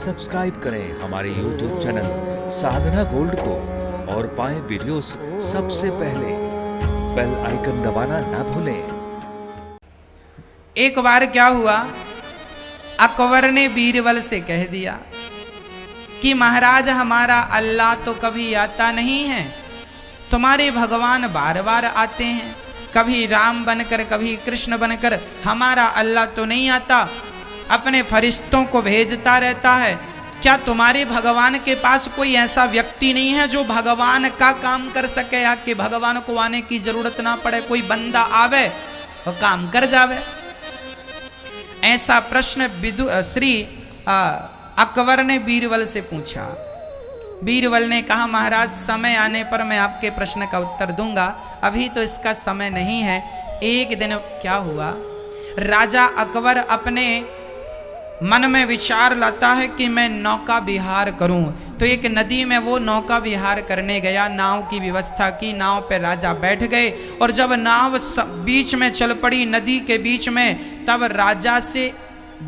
Subscribe करें हमारे YouTube channel साधना gold को और पाएं वीडियोस सबसे पहले। बेल आइकन दबाना ना भूलें। एक बार क्या हुआ, अकबर ने बीरबल से कह दिया कि महाराज हमारा अल्लाह तो कभी आता नहीं है, तुम्हारे भगवान बार बार आते हैं, कभी राम बनकर कभी कृष्ण बनकर, हमारा अल्लाह तो नहीं आता, अपने फरिश्तों को भेजता रहता है। क्या तुम्हारे भगवान के पास कोई ऐसा व्यक्ति नहीं है जो भगवान का काम कर सके, या कि भगवान को आने की जरूरत ना पड़े, कोई बंदा आवे और काम कर जावे? ऐसा प्रश्न श्री अकबर ने बीरबल से पूछा। बीरबल ने कहा महाराज समय आने पर मैं आपके प्रश्न का उत्तर दूंगा, अभी तो इसका समय नहीं है। एक दिन क्या हुआ, राजा अकबर अपने मन में विचार लाता है कि मैं नौका विहार करूं, तो एक नदी में वो नौका विहार करने गया, नाव की व्यवस्था की, नाव पे राजा बैठ गए और जब नाव बीच में चल पड़ी नदी के बीच में, तब राजा से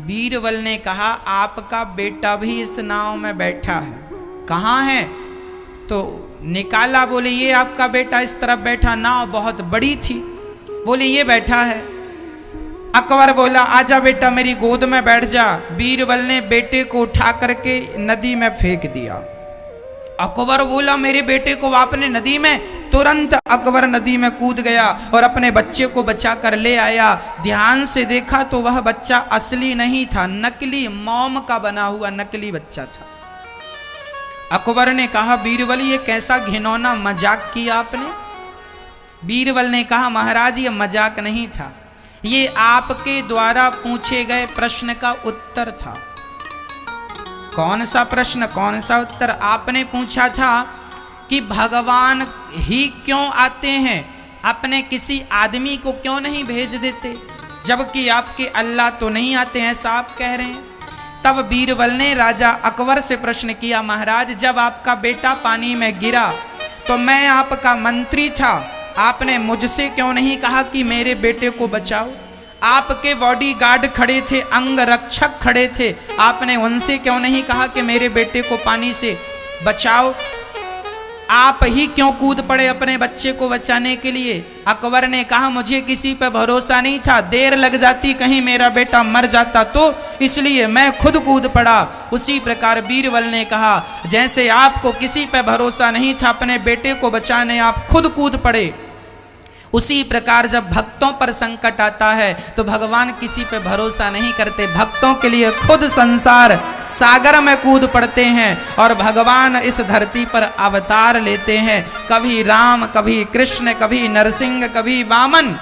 बीरबल ने कहा आपका बेटा भी इस नाव में बैठा है, कहाँ है? तो निकाला, बोले ये आपका बेटा इस तरफ बैठा, नाव बहुत बड़ी थी, बोले ये बैठा है। अकबर बोला आजा बेटा मेरी गोद में बैठ जा। बीरबल ने बेटे को उठा करके नदी में फेंक दिया। अकबर बोला मेरे बेटे को आपने नदी में? तुरंत अकबर नदी में कूद गया और अपने बच्चे को बचा कर ले आया। ध्यान से देखा तो वह बच्चा असली नहीं था, नकली, मोम का बना हुआ नकली बच्चा था। अकबर ने कहा बीरबल ये कैसा घिनौना मजाक किया आपने? बीरबल ने कहा महाराज ये मजाक नहीं था, ये आपके द्वारा पूछे गए प्रश्न का उत्तर था। कौन सा प्रश्न, कौन सा उत्तर? आपने पूछा था कि भगवान ही क्यों आते हैं, अपने किसी आदमी को क्यों नहीं भेज देते, जबकि आपके अल्लाह तो नहीं आते हैं, ऐसा आप कह रहे हैं। तब बीरबल ने राजा अकबर से प्रश्न किया महाराज जब आपका बेटा पानी में गिरा तो मैं आपका मंत्री था, आपने मुझसे क्यों नहीं कहा कि मेरे बेटे को बचाओ? आपके बॉडीगार्ड खड़े थे, अंग रक्षक खड़े थे, आपने उनसे क्यों नहीं कहा कि मेरे बेटे को पानी से बचाओ? आप ही क्यों कूद पड़े अपने बच्चे को बचाने के लिए? अकबर ने कहा मुझे किसी पे भरोसा नहीं था, देर लग जाती कहीं मेरा बेटा मर जाता तो इसलिए मैं खुद कूद पड़ा। उसी प्रकार बीरबल ने कहा जैसे आपको किसी पे भरोसा नहीं था अपने बेटे को बचाने, आप खुद कूद पड़े, उसी प्रकार जब भक्तों पर संकट आता है तो भगवान किसी पे भरोसा नहीं करते, भक्तों के लिए खुद संसार सागर में कूद पड़ते हैं और भगवान इस धरती पर अवतार लेते हैं। कभी राम, कभी कृष्ण, कभी नरसिंह, कभी वामन,